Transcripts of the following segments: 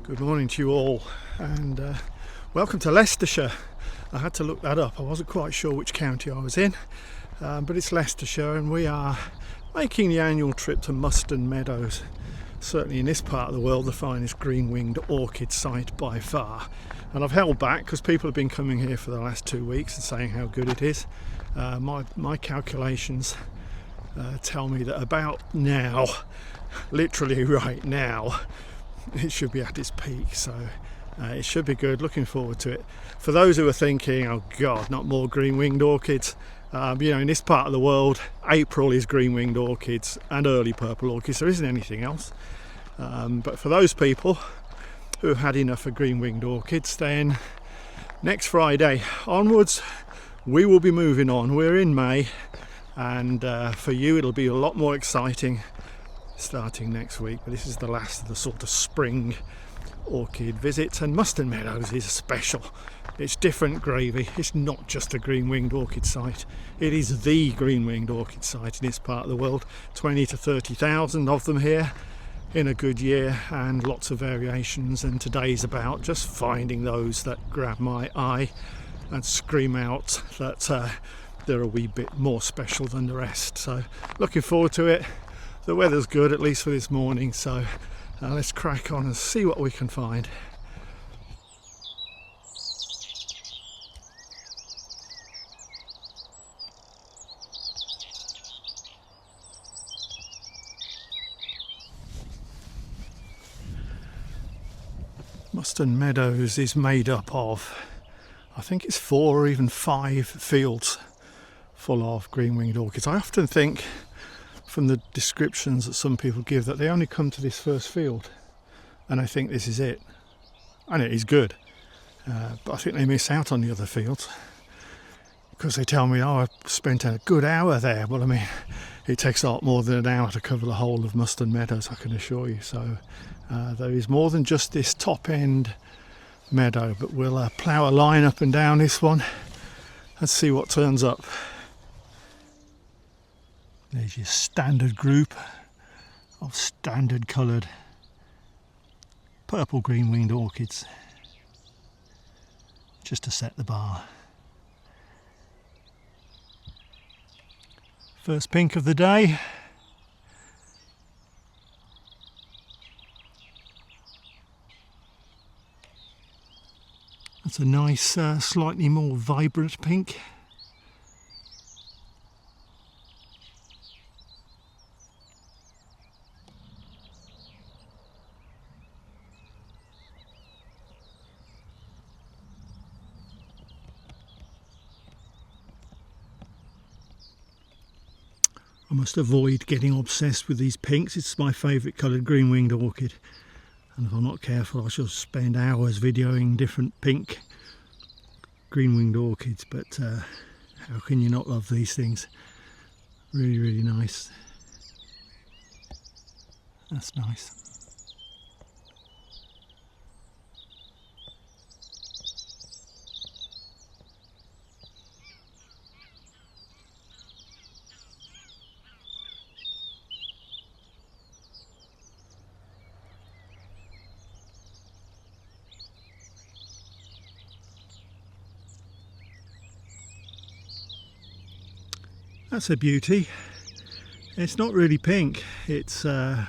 Good morning to you all, and welcome to Leicestershire. I had to look that up. I wasn't quite sure which county I was in, but it's Leicestershire, and we are making the annual trip to Muston Meadows. Certainly in this part of the world, the finest green-winged orchid site by far. And I've held back because people have been coming here for the last 2 weeks and saying how good it is. My calculations tell me that about now, literally right now, it should be at its peak, so it should be good. Looking forward to it. For those who are thinking, oh god, not more green-winged orchids, in this part of the world, April is green-winged orchids and early purple orchids. There isn't anything else. But for those people who have had enough of green-winged orchids, then next Friday onwards we will be moving on. We're in May, and for you it'll be a lot more exciting starting next week, but this is the last of the sort of spring orchid visits, and Muston Meadows is special. It's different gravy. It's not just a green-winged orchid site, it is the green-winged orchid site in this part of the world. 20 to 30,000 of them here in a good year, and lots of variations, and today's about just finding those that grab my eye and scream out that they're a wee bit more special than the rest. So looking forward to it. The weather's good, at least for this morning, so let's crack on and see what we can find. Muston Meadows is made up of, I think it's 4 or even 5 fields full of green-winged orchids. I often think from the descriptions that some people give that they only come to this first field and I think this is it, and it is good, but I think they miss out on the other fields because they tell me, oh, I spent a good hour there. Well, I mean, it takes a lot more than an hour to cover the whole of Muston Meadows, I can assure you. So there is more than just this top end meadow, but we'll plough a line up and down this one and see what turns up. There's your standard group of standard coloured purple green-winged orchids, just to set the bar. First pink of the day. That's a nice, slightly more vibrant pink. I must avoid getting obsessed with these pinks. It's my favourite coloured green-winged orchid, and if I'm not careful I shall spend hours videoing different pink green-winged orchids, but how can you not love these things? Really, really nice. That's nice. That's a beauty. It's not really pink. It's a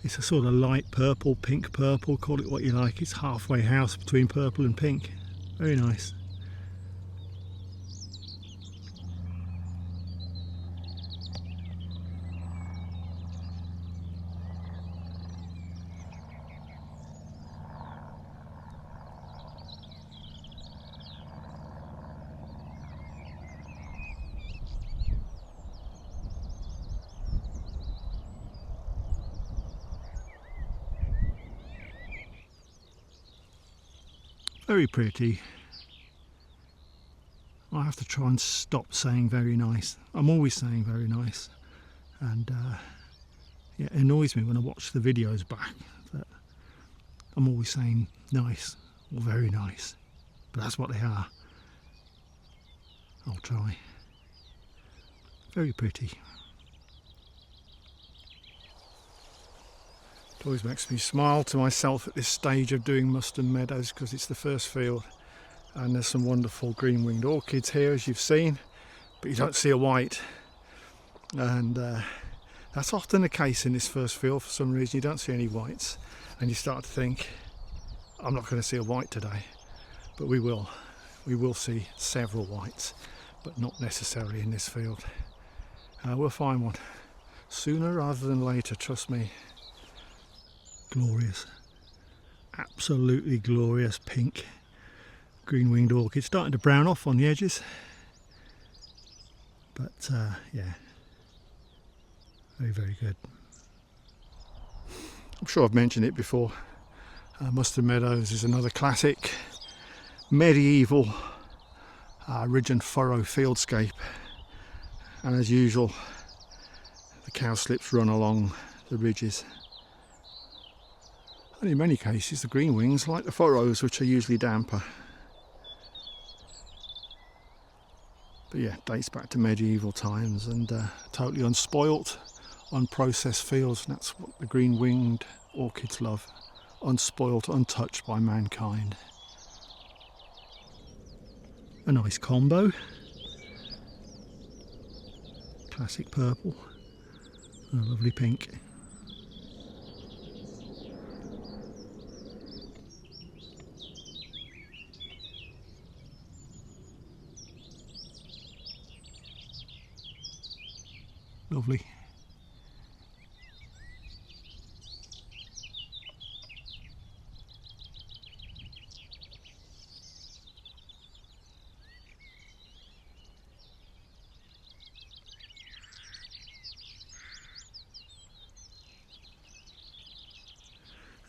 sort of light purple, pink purple, call it what you like. It's halfway house between purple and pink. Very nice. Very pretty. I have to try and stop saying very nice. I'm always saying very nice, and yeah, it annoys me when I watch the videos back that I'm always saying nice or very nice, but that's what they are. I'll try. Very pretty. It always makes me smile to myself at this stage of doing Muston Meadows, because it's the first field and there's some wonderful green-winged orchids here, as you've seen, but you don't see a white. And that's often the case in this first field. For some reason you don't see any whites, and you start to think, I'm not going to see a white today. But we will see several whites, but not necessarily in this field. We'll find one sooner rather than later, trust me. Glorious, absolutely glorious pink green-winged orchid, starting to brown off on the edges, but yeah, very, very good. I'm sure I've mentioned it before. Muston Meadows is another classic medieval ridge and furrow fieldscape, and as usual the cowslips run along the ridges. And in many cases the green wings like the furrows, which are usually damper. But yeah, dates back to medieval times, and totally unspoilt, unprocessed fields, and that's what the green-winged orchids love. Unspoilt, untouched by mankind. A nice combo. Classic purple and a lovely pink. Lovely.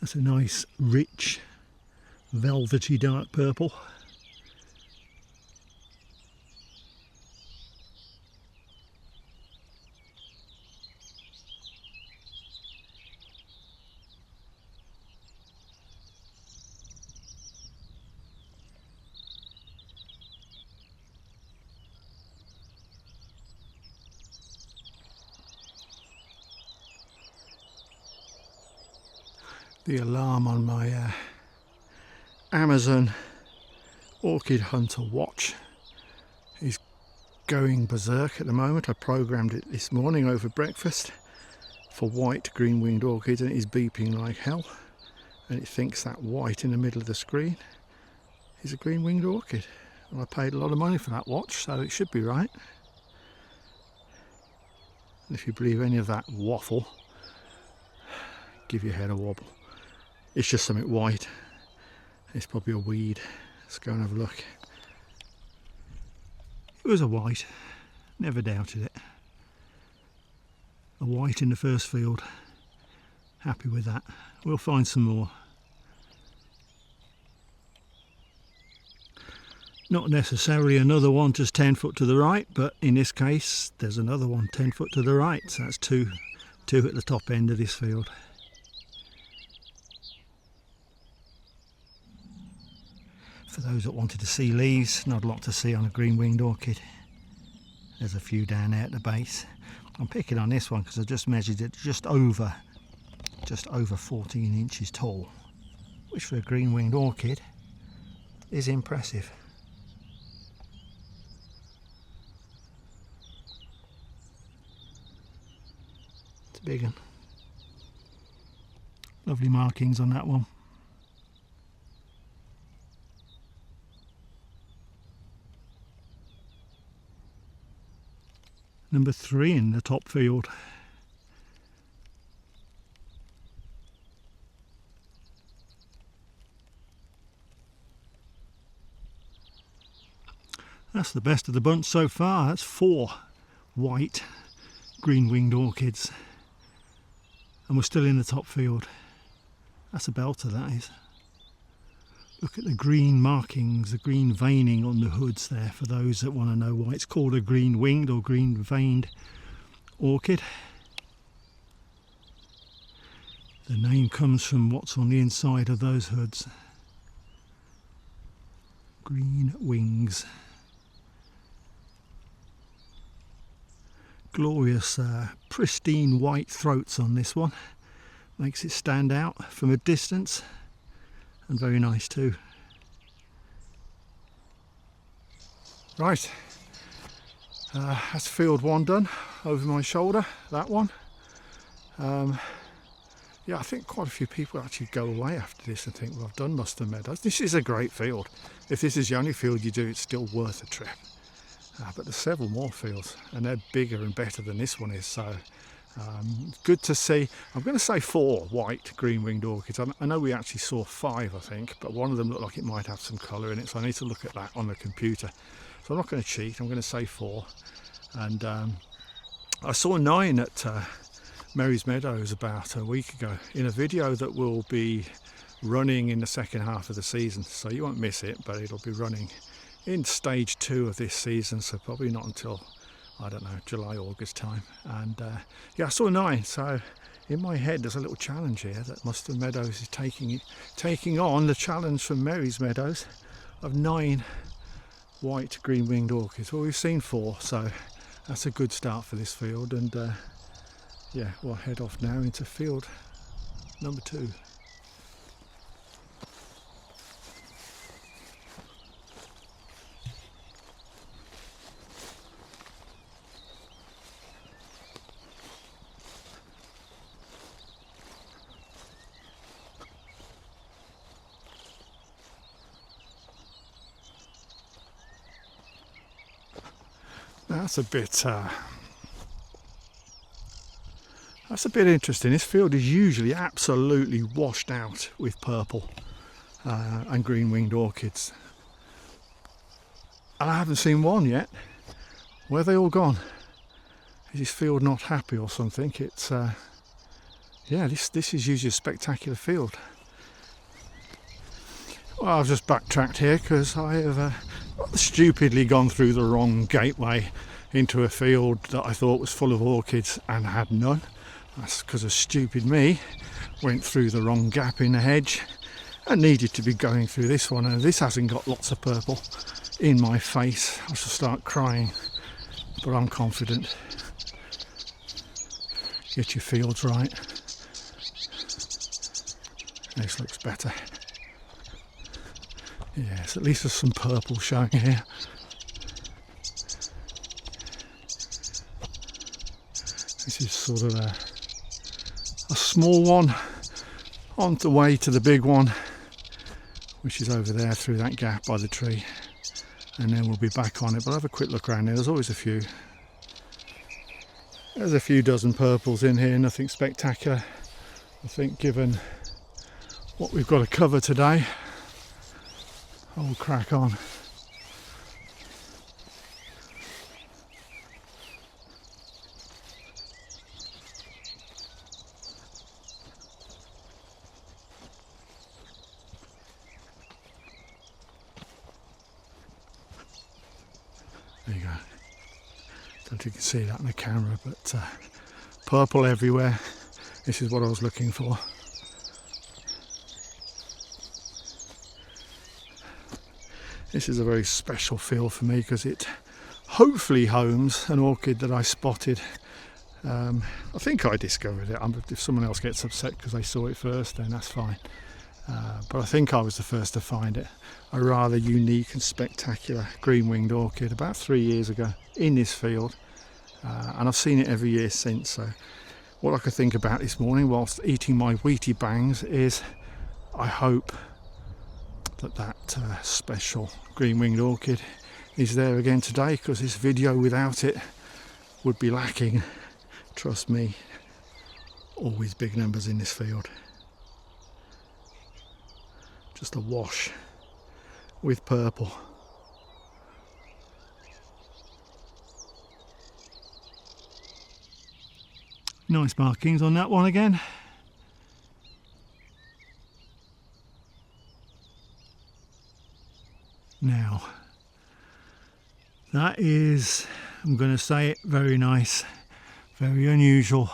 That's a nice, rich, velvety dark purple. The alarm on my Amazon Orchid Hunter watch is going berserk at the moment. I programmed it this morning over breakfast for white green-winged orchids, and it is beeping like hell, and it thinks that white in the middle of the screen is a green-winged orchid. And I paid a lot of money for that watch, so it should be right. And if you believe any of that waffle, give your head a wobble. It's just something white. It's probably a weed. Let's go and have a look. It was a white, never doubted it. A white in the first field. Happy with that. We'll find some more. Not necessarily another one just 10 foot to the right, but in this case there's another one 10 foot to the right, so that's two at the top end of this field. For those that wanted to see leaves, not a lot to see on a green-winged orchid. There's a few down there at the base. I'm picking on this one because I just measured it just over 14 inches tall, which for a green-winged orchid is impressive. It's a big one. Lovely markings on that one. Number 3 in the top field. That's the best of the bunch so far. That's 4 white green-winged orchids, and we're still in the top field. That's a belter, that is. Look at the green markings, the green veining on the hoods there, for those that want to know why it's called a green-winged or green-veined orchid. The name comes from what's on the inside of those hoods. Green wings. Glorious, pristine white throats on this one. Makes it stand out from a distance, and very nice too. Right, that's field one done, over my shoulder, that one. Yeah, I think quite a few people actually go away after this and think, well, I've done Muston Meadows. This is a great field. If this is the only field you do, it's still worth a trip. But there's several more fields, and they're bigger and better than this one is, so good to see. I'm going to say 4 white green-winged orchids. I know we actually saw 5, I think, but one of them looked like it might have some colour in it, so I need to look at that on the computer. So I'm not going to cheat, I'm going to say 4. And I saw 9 at Muston Meadows about a week ago in a video that will be running in the second half of the season, so you won't miss it, but it'll be running in stage 2 of this season, so probably not until, I don't know, July, August time. And yeah, I saw 9, so in my head there's a little challenge here that Muston Meadows is taking on the challenge from Muston Meadows of 9 white green-winged orchids. Well, we've seen 4, so that's a good start for this field, and yeah, we'll head off now into field number 2. That's a bit interesting. This field is usually absolutely washed out with purple and green-winged orchids, and I haven't seen one yet. Where are they all gone? Is this field not happy or something? It's yeah, this is usually a spectacular field. Well, I've just backtracked here because I have stupidly gone through the wrong gateway into a field that I thought was full of orchids and had none. That's because of stupid me. Went through the wrong gap in the hedge and needed to be going through this one, and this hasn't got lots of purple in my face. I shall start crying, but I'm confident. Get your fields right. This looks better. Yes, at least there's some purple showing here. This is sort of a small one on the way to the big one, which is over there through that gap by the tree, and then we'll be back on it. But I'll have a quick look around here. There's always a few. There's a few dozen purples in here, nothing spectacular. I think given what we've got to cover today, I'll crack on. There you go. Don't know if you can see that in the camera, but purple everywhere. This is what I was looking for. This is a very special field for me because it hopefully homes an orchid that I spotted. I think I discovered it. If someone else gets upset because they saw it first, then that's fine. But I think I was the first to find it. A rather unique and spectacular green-winged orchid about 3 years ago in this field. And I've seen it every year since. So what I could think about this morning whilst eating my wheaty bangs is I hope that special green-winged orchid is there again today, because this video without it would be lacking. Trust me, always big numbers in this field. Just awash with purple. Nice markings on that one again. Now, that is, I'm going to say it, very nice, very unusual,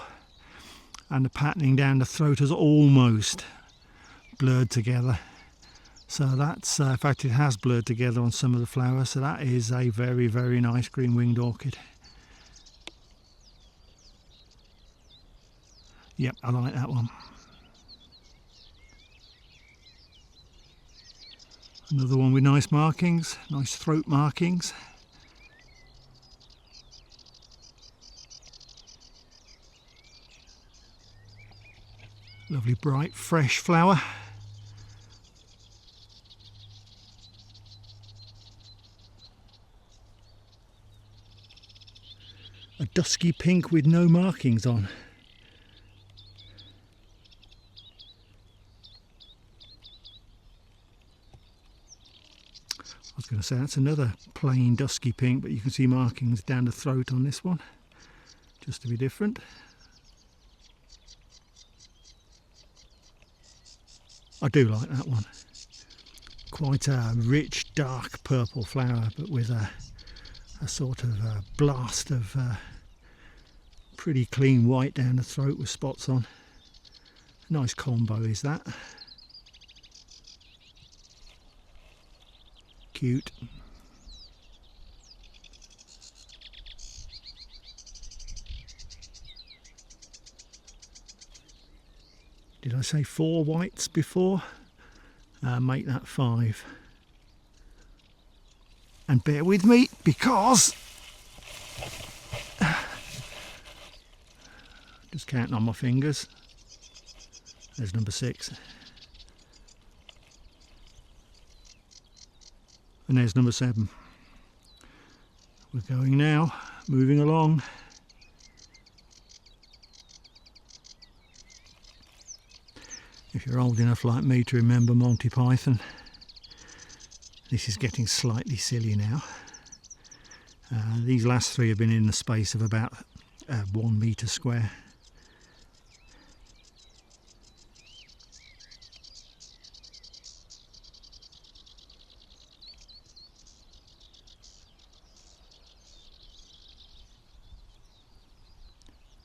and the patterning down the throat is almost blurred together. So that's, in fact it has blurred together on some of the flowers, so that is a very, very nice green-winged orchid. Yep, I like that one. Another one with nice markings, nice throat markings. Lovely bright fresh flower. A dusky pink with no markings on. I was going to say that's another plain dusky pink, but you can see markings down the throat on this one, just to be different. I do like that one. Quite a rich dark purple flower, but with a sort of a blast of pretty clean white down the throat with spots on. Nice combo is that. Cute. Did I say 4 whites before? Make that 5. And bear with me because just counting on my fingers. There's number 6. And there's number 7. We're going now, moving along. If you're old enough like me to remember Monty Python, this is getting slightly silly now. These last 3 have been in the space of about 1 metre square.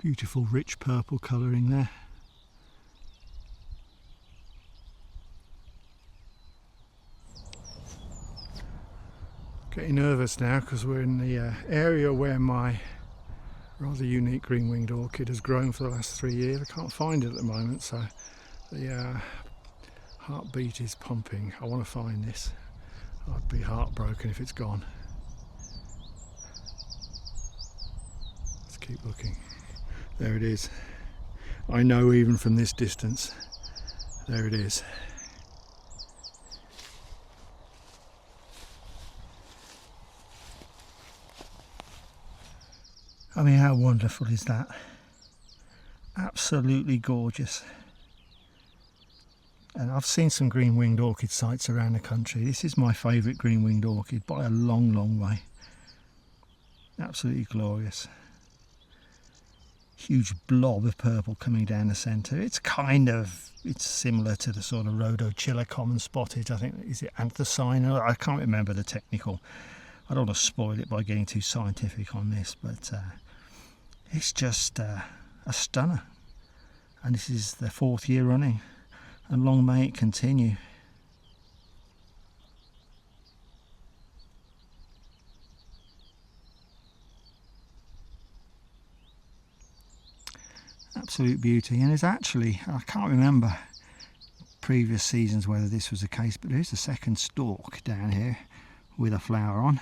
Beautiful rich purple colouring there. Getting nervous now because we're in the area where my rather unique green-winged orchid has grown for the last 3 years. I can't find it at the moment, so the heartbeat is pumping. I want to find this. I'd be heartbroken if it's gone. Let's keep looking. There it is. I know even from this distance. There it is. I mean, how wonderful is that? Absolutely gorgeous. And I've seen some green-winged orchid sites around the country. This is my favourite green-winged orchid by a long, long way. Absolutely glorious. Huge blob of purple coming down the centre. It's similar to the sort of Rhodochilla common spotted. I think, is it anthracene? I can't remember the technical. I don't want to spoil it by getting too scientific on this, but it's just a stunner. And this is the 4th year running, and long may it continue. Absolute beauty. And it's actually, I can't remember previous seasons whether this was the case, but there's a second stalk down here with a flower on.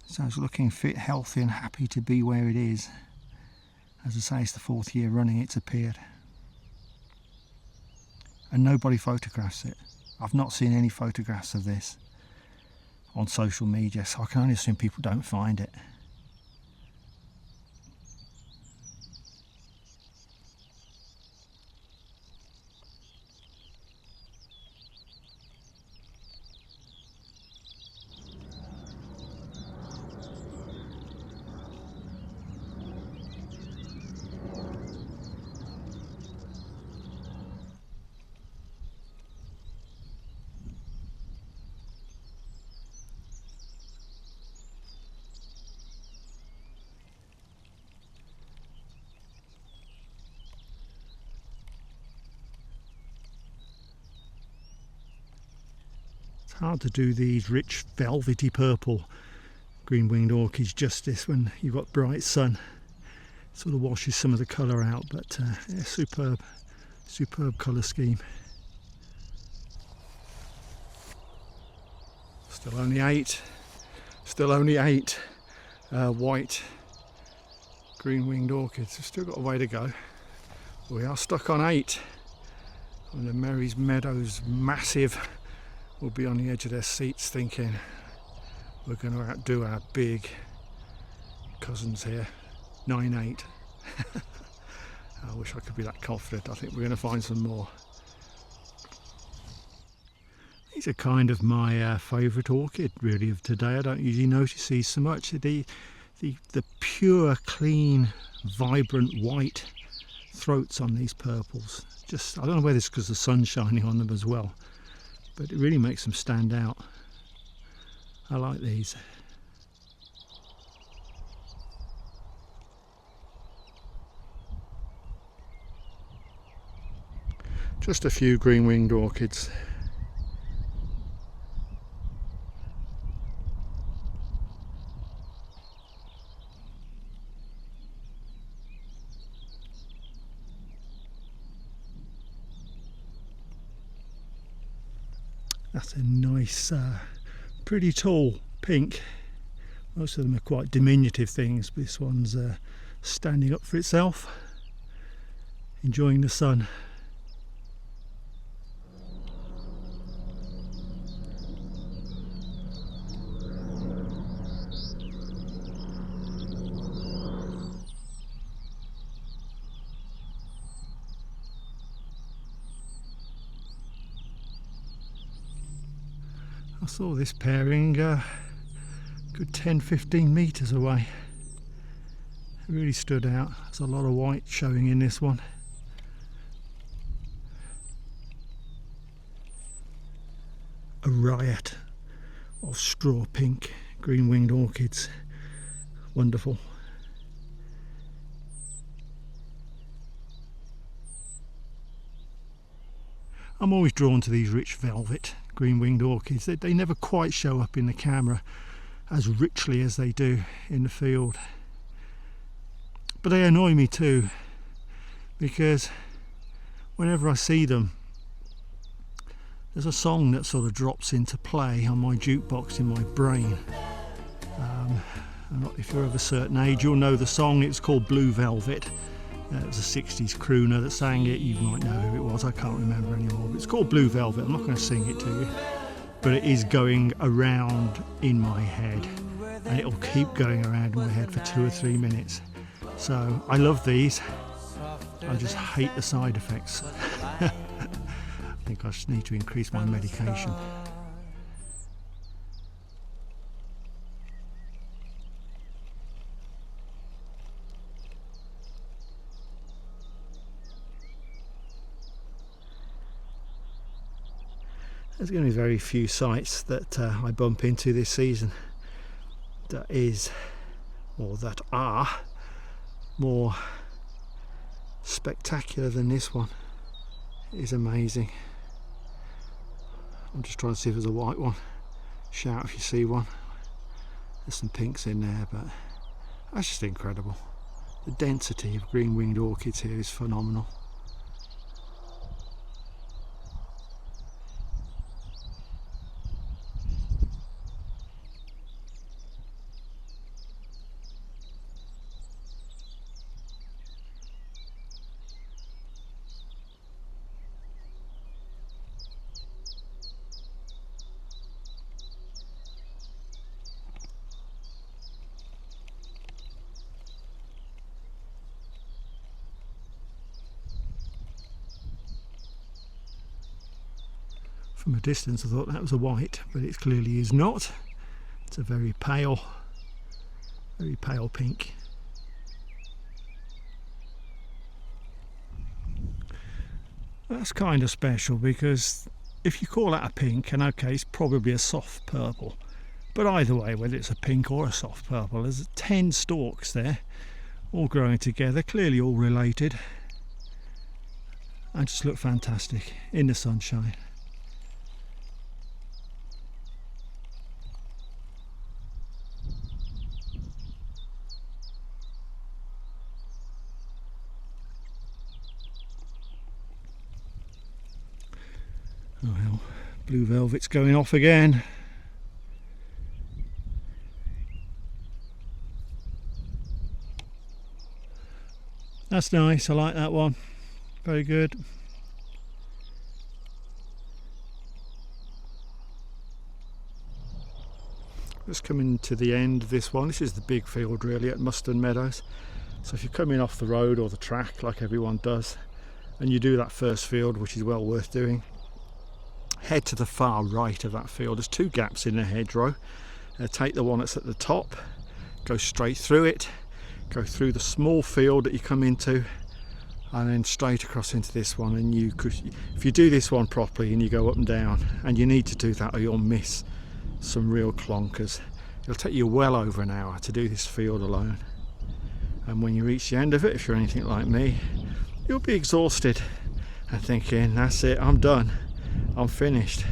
So it's looking fit, healthy and happy to be where it is. As I say, it's the 4th year running it's appeared. And nobody photographs it. I've not seen any photographs of this on social media, so I can only assume people don't find it. It's hard to do these rich velvety purple green-winged orchids justice when you've got bright sun. It sort of washes some of the colour out, but yeah, superb colour scheme. Still only eight. Still only eight white green-winged orchids. We've still got a way to go. We are stuck on 8. And the Muston Meadows massive will be on the edge of their seats thinking we're going to outdo our big cousins here. 9-8. I wish I could be that confident. I think we're going to find some more. These are kind of my favourite orchid really of today. I don't usually notice these so much. The pure, clean, vibrant white throats on these purples. Just, I don't know whether it's because the sun's shining on them as well, but it really makes them stand out. I like these. Just a few green-winged orchids. That's a nice, pretty tall pink. Most of them are quite diminutive things, but this one's standing up for itself, enjoying the sun. I saw this pairing good 10-15 metres away. It really stood out. There's a lot of white showing in this one. A riot of straw pink green-winged orchids. Wonderful. I'm always drawn to these rich velvet green-winged orchids. They never quite show up in the camera as richly as they do in the field. But they annoy me too, because whenever I see them, there's a song that sort of drops into play on my jukebox in my brain. If you're of a certain age, you'll know the song. It's called Blue Velvet. It was a 60s crooner that sang it. You might know who it was. I can't remember anymore. But it's called Blue Velvet. I'm not going to sing it to you, but it is going around in my head, and it'll keep going around in my head for 2 or 3 minutes. So I love these. I just hate the side effects. I think I just need to increase my medication. There's going to be very few sites that I bump into this season that are more spectacular than this one. It is amazing. I'm just trying to see if there's a white one. Shout if you see one. There's some pinks in there, but that's just incredible. The density of green-winged orchids here is phenomenal. From a distance I thought that was a white, but it clearly is not. It's a very pale pink. That's kind of special, because if you call that a pink, and okay, it's probably a soft purple, but either way, whether it's a pink or a soft purple, there's 10 stalks there, all growing together, clearly all related, and just look fantastic in the sunshine. Oh well, Blue Velvet's going off again. That's nice, I like that one. Very good. Let's come into the end of this one. This is the big field really at Muston Meadows. So if you're coming off the road or the track like everyone does, and you do that first field, which is well worth doing, head to the far right of that field. There's two gaps in the hedgerow. Take the one that's at the top, go straight through it, go through the small field that you come into, and then straight across into this one. And you could, if you do this one properly and you go up and down, and you need to do that or you'll miss some real clonkers. It'll take you well over an hour to do this field alone, and when you reach the end of it, if you're anything like me, you'll be exhausted and thinking, that's it, I'm done, I'm finished.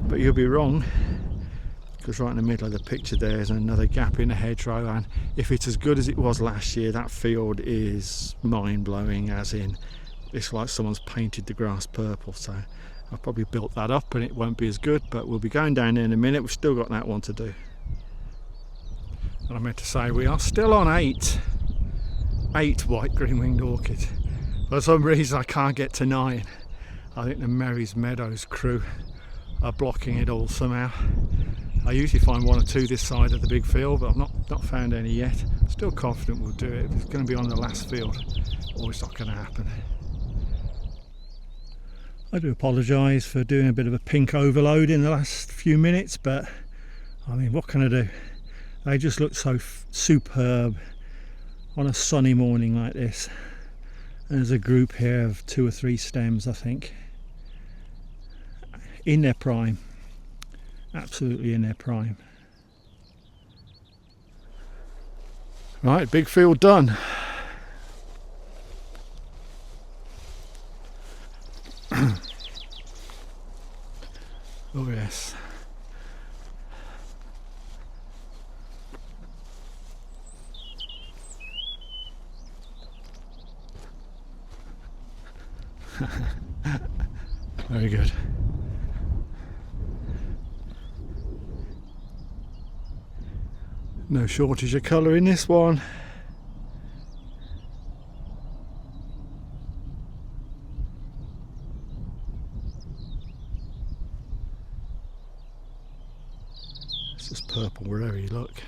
But you'll be wrong, because right in the middle of the picture there's another gap in the hedgerow, and if it's as good as it was last year, that field is mind-blowing, as in it's like someone's painted the grass purple. So I've probably built that up and it won't be as good, but we'll be going down there in a minute. We've still got that one to do. And I meant to say, we are still on eight white green-winged orchids. For some reason I can't get to 9. I think the Muston Meadows crew are blocking it all somehow. I usually find 1 or 2 this side of the big field, but I've not found any yet. Still confident we'll do it. If it's going to be on the last field, or it's not going to happen. I do apologise for doing a bit of a pink overload in the last few minutes, but I mean, what can I do? They just look so superb on a sunny morning like this. And there's a group here of 2 or 3 stems, I think, in their prime, absolutely in their prime. Right, big field done. Oh yes. Very good. No shortage of colour in this one. It's just purple wherever you look.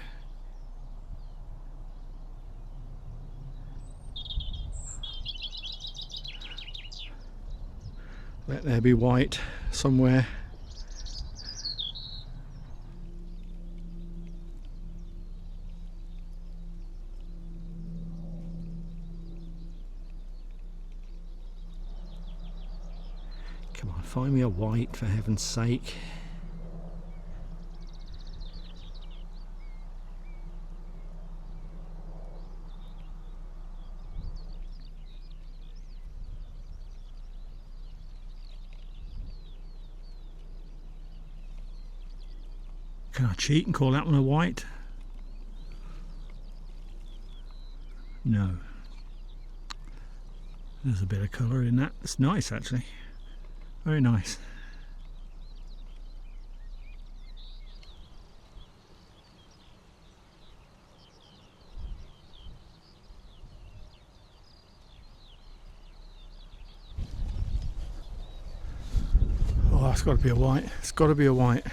Let there be white somewhere. Come on, find me a white for heaven's sake. Can I cheat and call that one a white? No. There's a bit of colour in that. It's nice actually. Very nice. Oh, that's got to be a white. It's got to be a white.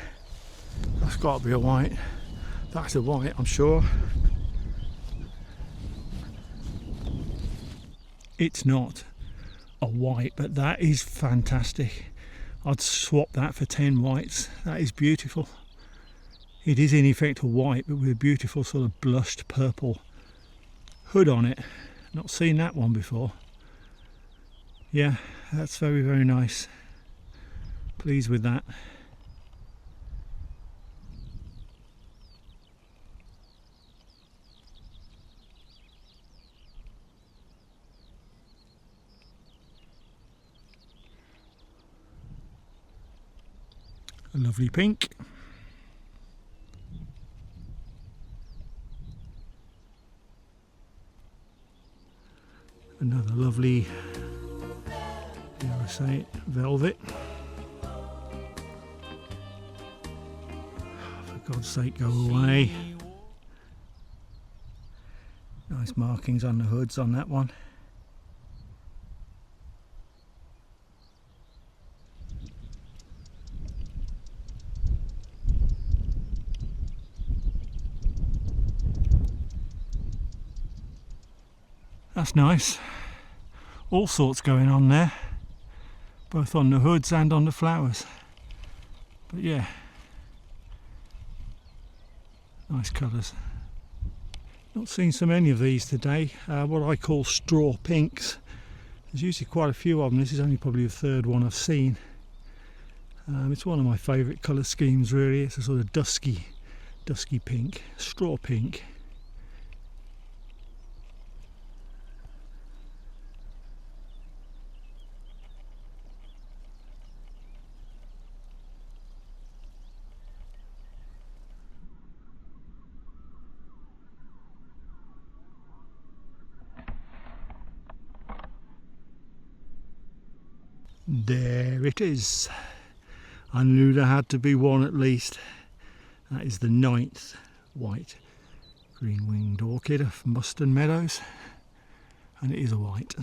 That's got to be a white. That's a white, I'm sure. It's not a white, but that is fantastic. I'd swap that for 10 whites. That is beautiful. It is in effect a white, but with a beautiful sort of blushed purple hood on it. Not seen that one before. Yeah, that's very, very nice. Pleased with that. A lovely pink. Another lovely, dare I say it, velvet. For God's sake, go away. Nice markings on the hoods on that one. That's nice. All sorts going on there, both on the hoods and on the flowers. But yeah, nice colours. Not seen so many of these today. What I call straw pinks. There's usually quite a few of them. This is only probably the third one I've seen. It's one of my favourite colour schemes really. It's a sort of dusky pink, straw pink. There it is. I knew there had to be one at least. That is the 9th white green-winged orchid of Muston Meadows, and it is a white.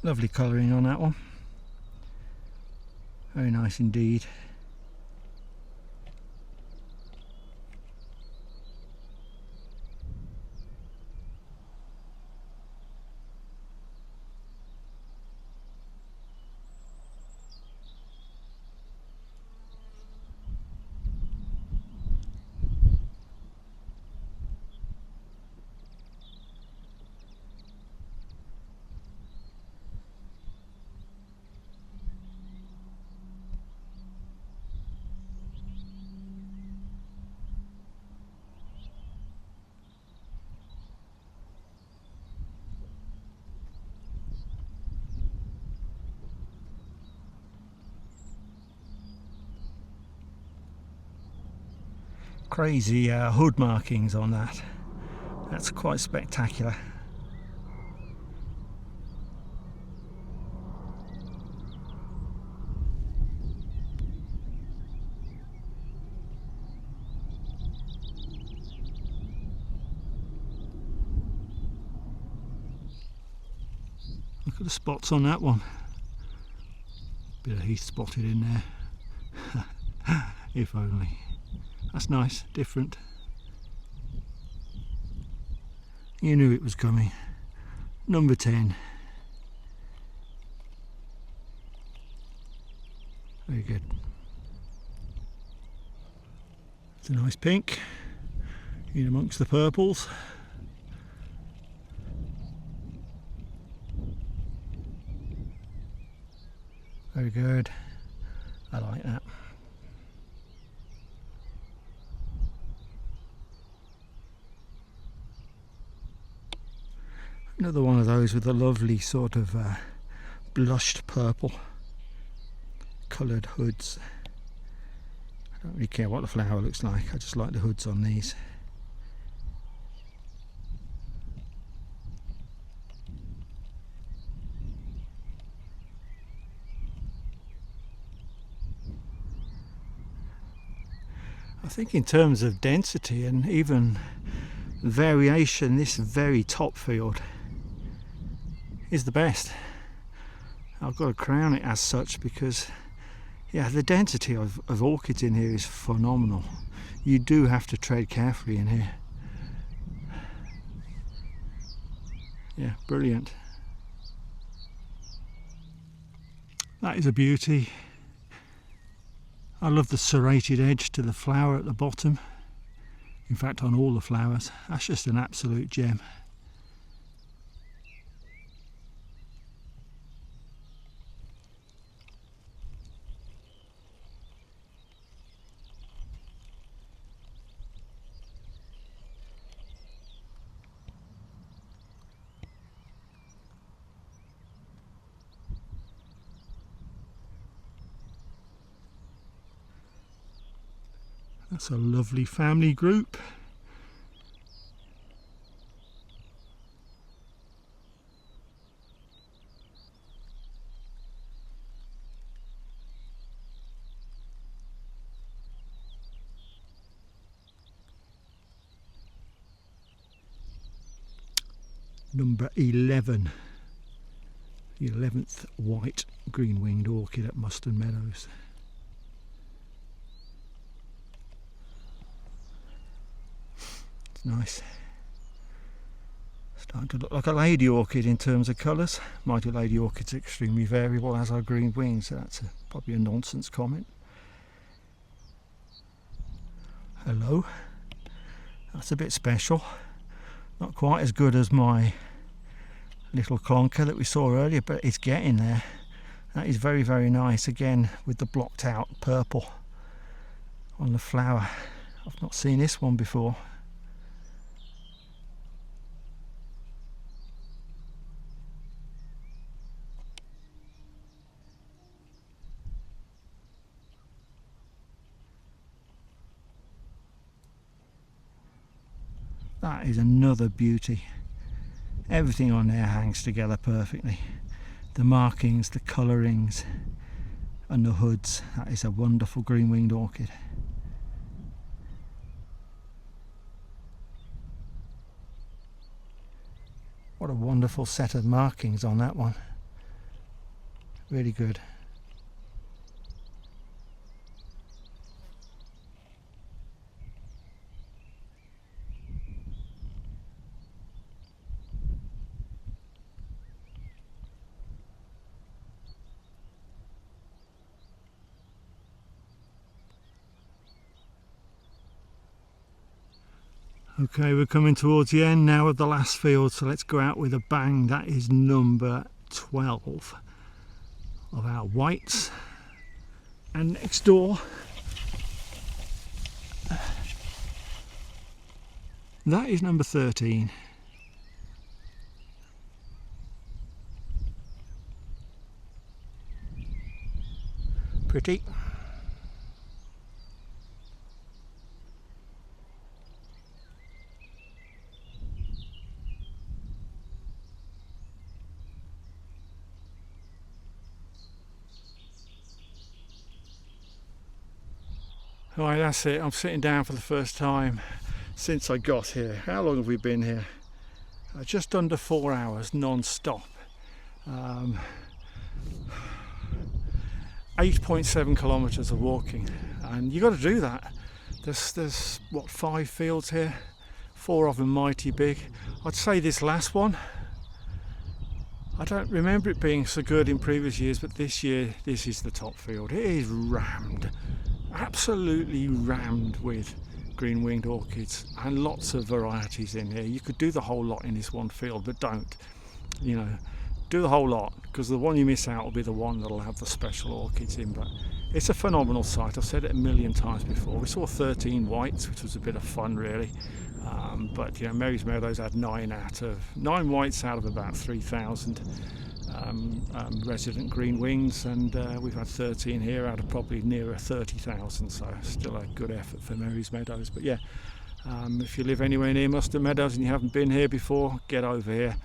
Lovely colouring on that one. Very nice indeed. Crazy hood markings on that. That's quite spectacular. Look at the spots on that one. Bit of heath spotted in there. If only. That's nice, different. You knew it was coming. Number 10. Very good. It's a nice pink in amongst the purples. Very good. I like that. Another one of those with a lovely sort of blushed purple coloured hoods. I don't really care what the flower looks like, I just like the hoods on these. I think in terms of density and even variation, this very top field is the best. I've got to crown it as such because yeah, the density of orchids in here is phenomenal. You do have to tread carefully in here. Yeah, brilliant. That is a beauty. I love the serrated edge to the flower at the bottom. In fact, on all the flowers. That's just an absolute gem. That's a lovely family group. Number 11. the 11th white green-winged orchid at Muston Meadows. It's nice. Starting to look like a lady orchid in terms of colours. Mighty lady orchids are extremely variable, as are green wings, so that's probably a nonsense comment. Hello. That's a bit special. Not quite as good as my little clonker that we saw earlier, but it's getting there. That is very, very nice, again with the blocked out purple on the flower. I've not seen this one before. That is another beauty. Everything on there hangs together perfectly. The markings, the colourings and the hoods. That is a wonderful green-winged orchid. What a wonderful set of markings on that one. Really good. Okay, we're coming towards the end now of the last field, so let's go out with a bang. That is number 12 of our whites. And next door, that is number 13. Pretty. Right, that's it. I'm sitting down for the first time since I got here. How long have we been here? Just under 4 hours non-stop. 8.7 kilometres of walking, and you got to do that. There's what, 5 fields here, 4 of them mighty big. I'd say this last one, I don't remember it being so good in previous years, but this year this is the top field. It is rammed. Absolutely rammed with green-winged orchids, and lots of varieties in here. You could do the whole lot in this one field, but don't. You know, do the whole lot, because the one you miss out will be the one that'll have the special orchids in. But it's a phenomenal site. I've said it a million times before. We saw 13 whites, which was a bit of fun really. But you know, Mary's Meadows had 9 whites out of about 3,000 resident green wings, and we've had 13 here out of probably nearer 30,000, so still a good effort for Mary's Meadows. But yeah, if you live anywhere near Muston Meadows and you haven't been here before, get over here.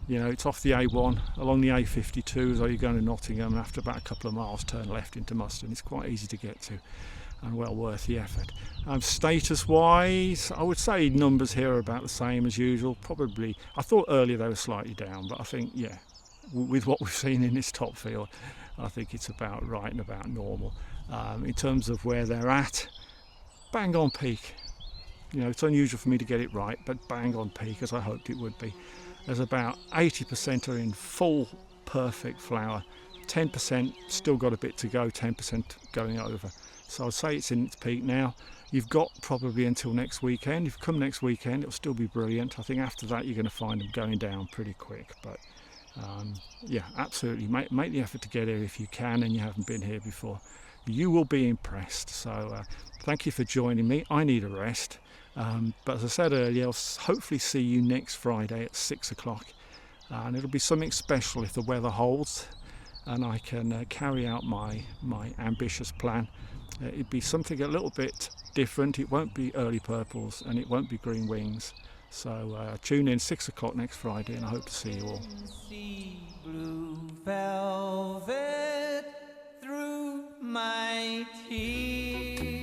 You know, it's off the A1 along the A52, as though you're going to Nottingham, and after about a couple of miles turn left into Muston. It's quite easy to get to and well worth the effort. Status wise, I would say numbers here are about the same as usual. Probably, I thought earlier they were slightly down, but I think, yeah, with what we've seen in this top field, I think it's about right and about normal. In terms of where they're at, bang on peak. You know, it's unusual for me to get it right, but bang on peak, as I hoped it would be. There's about 80% are in full perfect flower, 10% still got a bit to go, 10% going over. So I'd say it's in its peak now. You've got probably until next weekend. If you come next weekend, it'll still be brilliant. I think after that you're going to find them going down pretty quick. But yeah, absolutely, make the effort to get here if you can and you haven't been here before. You will be impressed. So thank you for joining me. I need a rest. But as I said earlier, I'll hopefully see you next Friday at 6 o'clock. And it'll be something special if the weather holds and I can carry out my ambitious plan. It'd be something a little bit different. It won't be early purples and it won't be green wings. So tune in 6 o'clock next Friday, and I hope to see you all. Blue velvet through my tears.